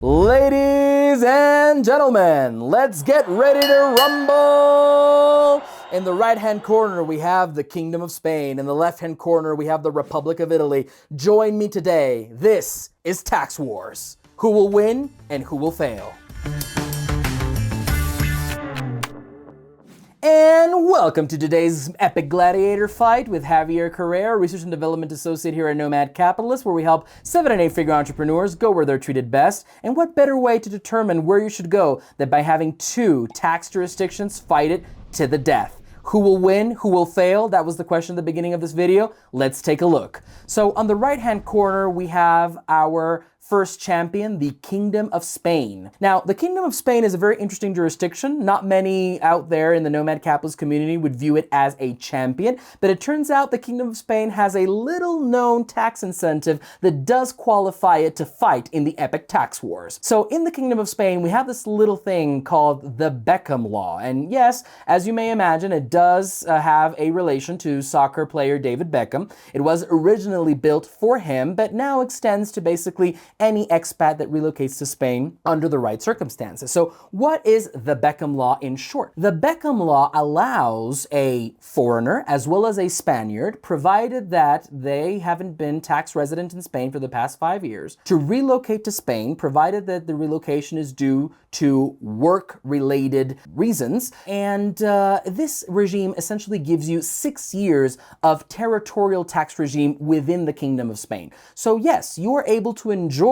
Ladies and gentlemen, let's get ready to rumble! In the right-hand corner, we have the Kingdom of Spain. In the left-hand corner, we have the Republic of Italy. Join me today. This is Tax Wars. Who will win and who will fail? And welcome to today's epic gladiator fight with Javier Carrera, Research and Development Associate here at Nomad Capitalist, where we help 7- and 8-figure entrepreneurs go where they're treated best. And what better way to determine where you should go than by having two tax jurisdictions fight it to the death? Who will win? Who will fail? That was the question at the beginning of this video. Let's take a look. So on the right-hand corner, we have our first champion, the Kingdom of Spain. Now, the Kingdom of Spain is a very interesting jurisdiction. Not many out there in the Nomad Capitalist community would view it as a champion, but it turns out the Kingdom of Spain has a little-known tax incentive that does qualify it to fight in the epic tax wars. So in the Kingdom of Spain, we have this little thing called the Beckham Law. And yes, as you may imagine, it does have a relation to soccer player David Beckham. It was originally built for him, but now extends to basically any expat that relocates to Spain under the right circumstances. So what is the Beckham Law in short? The Beckham Law allows a foreigner as well as a Spaniard, provided that they haven't been tax resident in Spain for the past 5 years, to relocate to Spain, provided that the relocation is due to work-related reasons. And this regime essentially gives you 6 years of territorial tax regime within the Kingdom of Spain. So yes, you are able to enjoy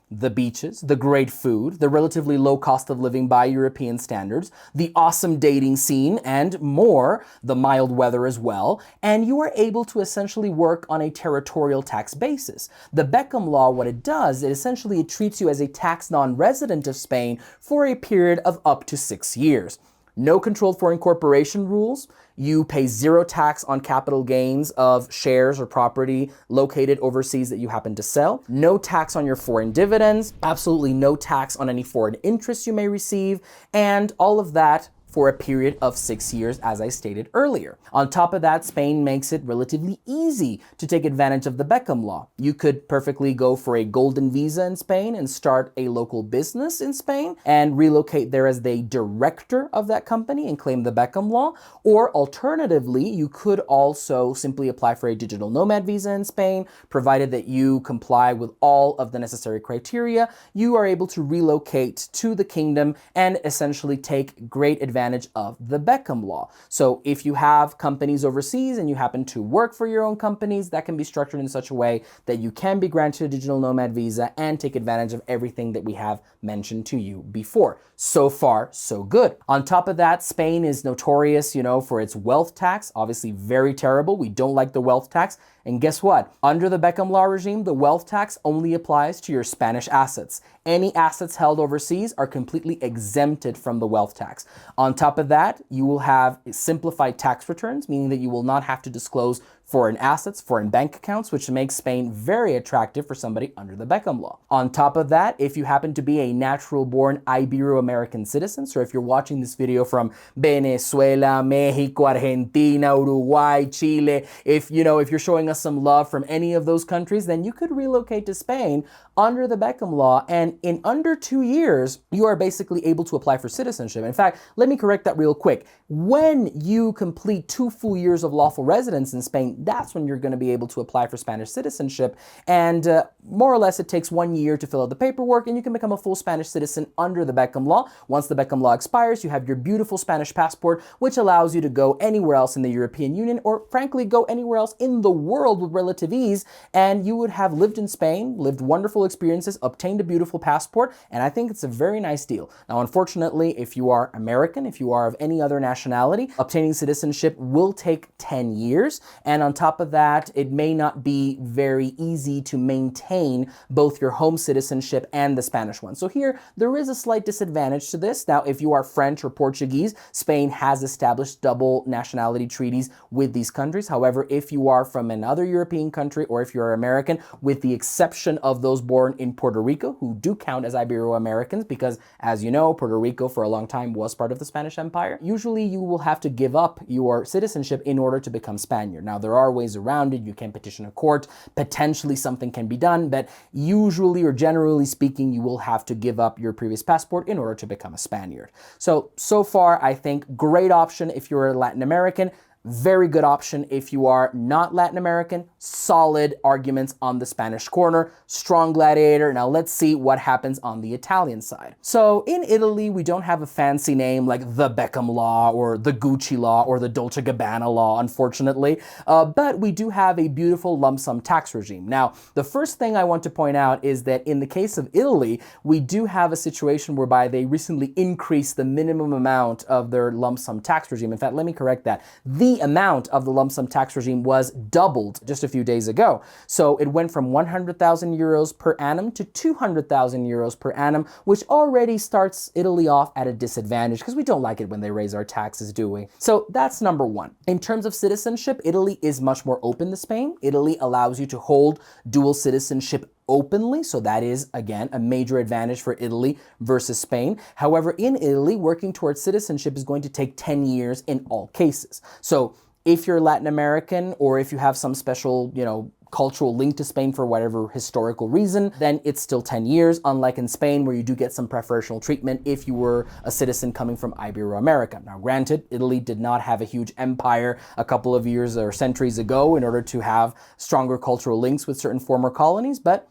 the beaches, the great food, the relatively low cost of living by European standards, the awesome dating scene, and more, the mild weather as well, and you are able to essentially work on a territorial tax basis. The Beckham Law, what it does, it treats you as a tax non-resident of Spain for a period of up to 6 years. No controlled foreign corporation rules. You pay zero tax on capital gains of shares or property located overseas that you happen to sell. No tax on your foreign dividends. Absolutely no tax on any foreign interests you may receive. And all of that for a period of 6 years, as I stated earlier. On top of that, Spain makes it relatively easy to take advantage of the Beckham Law. You could perfectly go for a golden visa in Spain and start a local business in Spain and relocate there as the director of that company and claim the Beckham Law. Or alternatively, you could also simply apply for a digital nomad visa in Spain, provided that you comply with all of the necessary criteria. You are able to relocate to the kingdom and essentially take great advantage of the Beckham Law. So if you have companies overseas and you happen to work for your own companies, that can be structured in such a way that you can be granted a digital nomad visa and take advantage of everything that we have mentioned to you before. So far, so good. On top of that, Spain is notorious, for its wealth tax. Obviously very terrible. We don't like the wealth tax. And guess what? Under the Beckham Law regime, the wealth tax only applies to your Spanish assets. Any assets held overseas are completely exempted from the wealth tax. On top of that, you will have simplified tax returns, meaning that you will not have to disclose foreign assets, foreign bank accounts, which makes Spain very attractive for somebody under the Beckham Law. On top of that, if you happen to be a natural-born Ibero-American citizen, so if you're watching this video from Venezuela, Mexico, Argentina, Uruguay, Chile, if you're showing us some love from any of those countries, then you could relocate to Spain under the Beckham Law, and in under 2 years, you are basically able to apply for citizenship. In fact, let me correct that real quick. When you complete 2 full years of lawful residence in Spain, that's when you're going to be able to apply for Spanish citizenship. And more or less, it takes 1 year to fill out the paperwork, and you can become a full Spanish citizen under the Beckham Law. Once the Beckham Law expires, you have your beautiful Spanish passport, which allows you to go anywhere else in the European Union, or frankly, go anywhere else in the world with relative ease, and you would have lived in Spain, lived wonderful experiences, obtained a beautiful passport, and I think it's a very nice deal. Now, unfortunately, if you are American, if you are of any other nationality, obtaining citizenship will take 10 years, and on top of that, it may not be very easy to maintain both your home citizenship and the Spanish one. So here, there is a slight disadvantage to this. Now, if you are French or Portuguese, Spain has established double nationality treaties with these countries. However, if you are from another European country, or if you're American, with the exception of those born in Puerto Rico, who do count as Ibero-Americans, because as you know, Puerto Rico for a long time was part of the Spanish Empire, usually you will have to give up your citizenship in order to become Spaniard. Now, there are ways around it. You can petition a court. Potentially something can be done. done, but usually or generally speaking, you will have to give up your previous passport in order to become a Spaniard. So far, I think great option if you're a Latin American. Very good option if you are not Latin American. Solid arguments on the Spanish corner. Strong gladiator. Now let's see what happens on the Italian side. So in Italy, we don't have a fancy name like the Beckham Law or the Gucci Law or the Dolce & Gabbana Law, unfortunately. But we do have a beautiful lump sum tax regime. Now, the first thing I want to point out is that in the case of Italy, we do have a situation whereby they recently increased the minimum amount of their lump sum tax regime. In fact, let me correct that. The amount of the lump sum tax regime was doubled just a few days ago. So it went from 100,000 euros per annum to 200,000 euros per annum, which already starts Italy off at a disadvantage because we don't like it when they raise our taxes, do we? So that's number one. In terms of citizenship, Italy is much more open to Spain. Italy allows you to hold dual citizenship openly, so that is, again, a major advantage for Italy versus Spain. However, in Italy, working towards citizenship is going to take 10 years in all cases. So if you're Latin American or if you have some special, cultural link to Spain for whatever historical reason, then it's still 10 years, unlike in Spain where you do get some preferential treatment if you were a citizen coming from Ibero-America. Now, granted, Italy did not have a huge empire a couple of years or centuries ago in order to have stronger cultural links with certain former colonies, but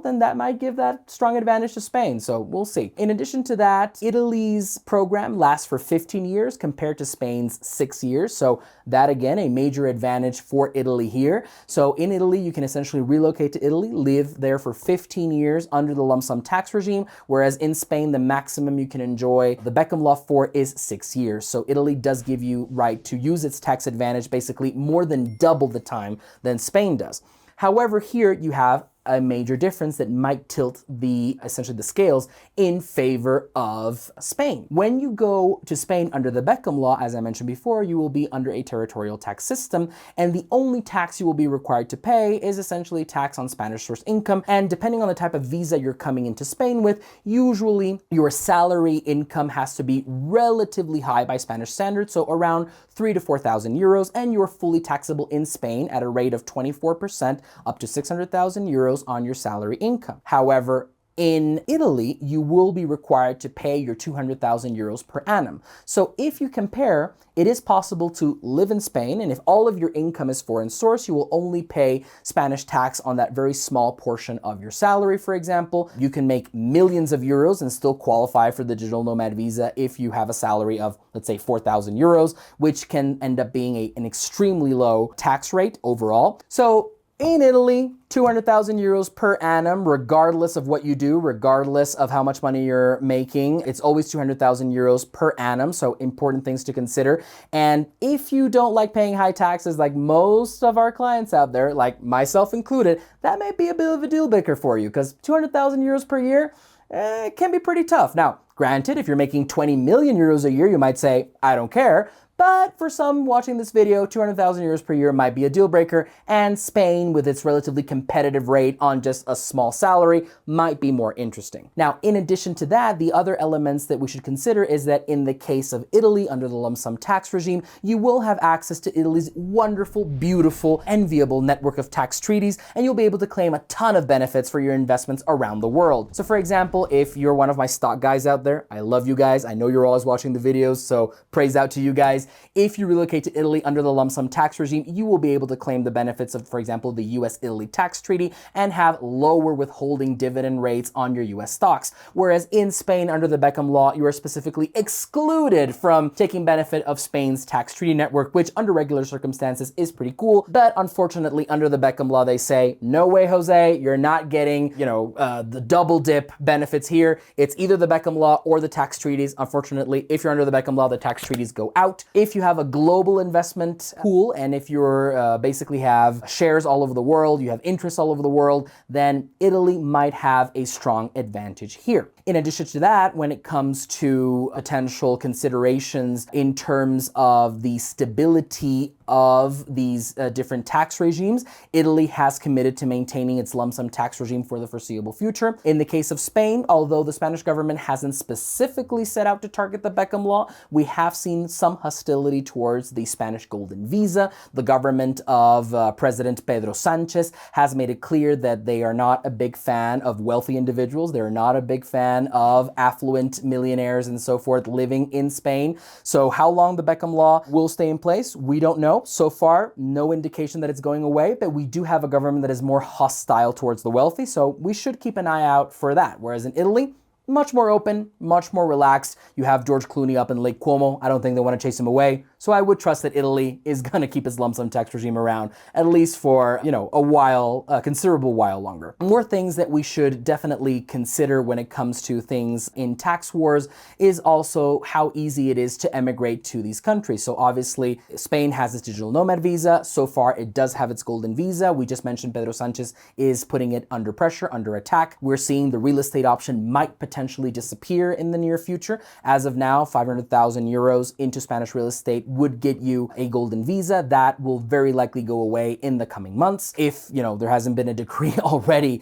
then that might give that strong advantage to Spain. So we'll see. In addition to that, Italy's program lasts for 15 years compared to Spain's 6 years. So that, again, a major advantage for Italy here. So in Italy, you can essentially relocate to Italy, live there for 15 years under the lump sum tax regime, whereas in Spain, the maximum you can enjoy the Beckham Law for is 6 years. So Italy does give you right to use its tax advantage basically more than double the time than Spain does. However, here you have a major difference that might tilt essentially the scales in favor of Spain. When you go to Spain under the Beckham Law, as I mentioned before, you will be under a territorial tax system, and the only tax you will be required to pay is essentially tax on Spanish source income. And depending on the type of visa you're coming into Spain with, usually your salary income has to be relatively high by Spanish standards, so around 3,000 to 4,000 euros, and you're fully taxable in Spain at a rate of 24% up to 600,000 euros on your salary income. However, in Italy, you will be required to pay your 200,000 euros per annum. So if you compare, it is possible to live in Spain, and if all of your income is foreign source, you will only pay Spanish tax on that very small portion of your salary, for example. You can make millions of euros and still qualify for the digital nomad visa if you have a salary of, let's say, 4,000 euros, which can end up being an extremely low tax rate overall. So in Italy, 200,000 euros per annum, regardless of what you do, regardless of how much money you're making. It's always 200,000 euros per annum, so important things to consider. And if you don't like paying high taxes like most of our clients out there, like myself included, that may be a bit of a deal breaker for you because 200,000 euros per year, it can be pretty tough. Now, granted, if you're making 20 million euros a year, you might say, I don't care. But for some watching this video, 200,000 euros per year might be a deal breaker, and Spain, with its relatively competitive rate on just a small salary, might be more interesting. Now, in addition to that, the other elements that we should consider is that in the case of Italy, under the lump sum tax regime, you will have access to Italy's wonderful, beautiful, enviable network of tax treaties, and you'll be able to claim a ton of benefits for your investments around the world. So for example, if you're one of my stock guys out there, I love you guys. I know you're always watching the videos, so praise out to you guys. If you relocate to Italy under the lump sum tax regime, you will be able to claim the benefits of, for example, the US-Italy tax treaty and have lower withholding dividend rates on your US stocks. Whereas in Spain, under the Beckham Law, you are specifically excluded from taking benefit of Spain's tax treaty network, which under regular circumstances is pretty cool. But unfortunately, under the Beckham Law, they say, no way, Jose, you're not getting, the double dip benefits here. It's either the Beckham Law or the tax treaties. Unfortunately, if you're under the Beckham Law, the tax treaties go out. If you have a global investment pool, and if you're basically have shares all over the world, you have interests all over the world, then Italy might have a strong advantage here. In addition to that, when it comes to potential considerations in terms of the stability of these different tax regimes, Italy has committed to maintaining its lump sum tax regime for the foreseeable future. In the case of Spain, although the Spanish government hasn't specifically set out to target the Beckham Law, we have seen some hostility towards the Spanish Golden Visa. The government of President Pedro Sanchez has made it clear that they are not a big fan of wealthy individuals. They're not a big fan of affluent millionaires and so forth living in Spain. So how long the Beckham Law will stay in place, we don't know. So far, no indication that it's going away, but we do have a government that is more hostile towards the wealthy, so we should keep an eye out for that. Whereas in Italy, much more open, much more relaxed. You have George Clooney up in Lake Como. I don't think they want to chase him away. So I would trust that Italy is going to keep its lump sum tax regime around at least for, a while, a considerable while longer. More things that we should definitely consider when it comes to things in tax wars is also how easy it is to emigrate to these countries. So obviously, Spain has its digital nomad visa. So far, it does have its golden visa. We just mentioned Pedro Sanchez is putting it under pressure, under attack. We're seeing the real estate option might potentially disappear in the near future. As of now, 500,000 euros into Spanish real estate would get you a golden visa. That will very likely go away in the coming months if, there hasn't been a decree already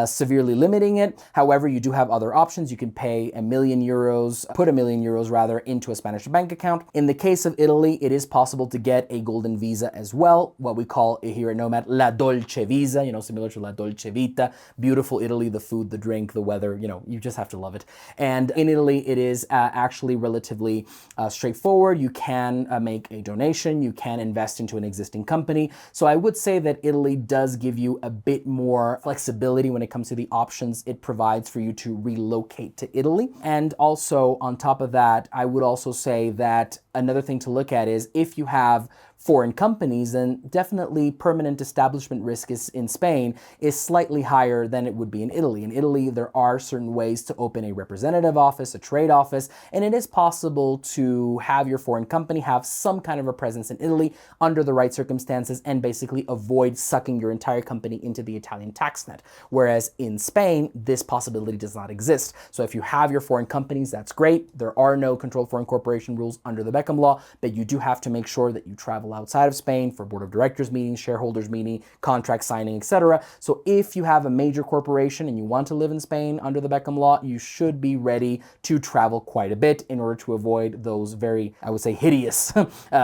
severely limiting it. However, you do have other options. You can pay put 1 million euros rather into a Spanish bank account. In the case of Italy, it is possible to get a golden visa as well, what we call here at Nomad La Dolce Visa, similar to La Dolce Vita. Beautiful Italy, the food, the drink, the weather, you just have to love it. And in Italy, it is actually relatively straightforward. You can make a donation, you can invest into an existing company. So I would say that Italy does give you a bit more flexibility when it comes to the options it provides for you to relocate to Italy. And also on top of that, I would also say that another thing to look at is if you have foreign companies, then definitely permanent establishment risk in Spain is slightly higher than it would be in Italy. In Italy, there are certain ways to open a representative office, a trade office, and it is possible to have your foreign company have some kind of a presence in Italy under the right circumstances and basically avoid sucking your entire company into the Italian tax net. Whereas in Spain, this possibility does not exist. So if you have your foreign companies, that's great. There are no controlled foreign corporation rules under the Beckham Law, but you do have to make sure that you travel outside of Spain for board of directors meetings, shareholders meeting, contract signing, etc. So if you have a major corporation and you want to live in Spain under the Beckham Law, you should be ready to travel quite a bit in order to avoid those very, I would say, hideous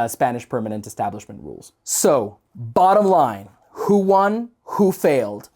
Spanish permanent establishment rules. So, bottom line, who won, who failed?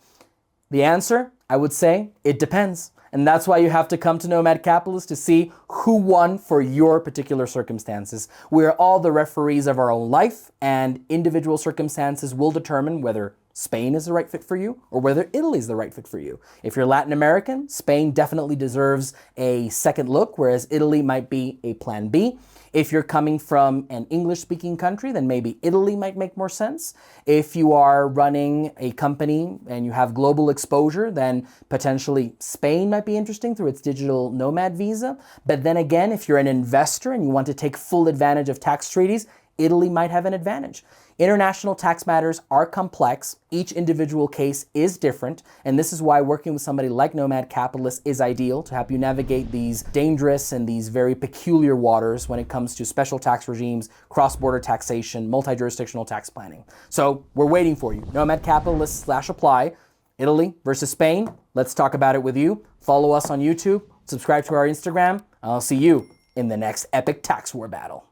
The answer, I would say, it depends. And that's why you have to come to Nomad Capitalist to see who won for your particular circumstances. We are all the referees of our own life, and individual circumstances will determine whether Spain is the right fit for you or whether Italy is the right fit for you. If you're Latin American, Spain definitely deserves a second look, whereas Italy might be a plan B. If you're coming from an English-speaking country, then maybe Italy might make more sense. If you are running a company and you have global exposure, then potentially Spain might be interesting through its digital nomad visa. But then again, if you're an investor and you want to take full advantage of tax treaties, Italy might have an advantage. International tax matters are complex. Each individual case is different, and this is why working with somebody like Nomad Capitalist is ideal to help you navigate these dangerous and these very peculiar waters when it comes to special tax regimes, cross-border taxation, multi-jurisdictional tax planning. So we're waiting for you. Nomad Capitalist/apply. Italy versus Spain. Let's talk about it with you. Follow us on YouTube. Subscribe to our Instagram. I'll see you in the next epic tax war battle.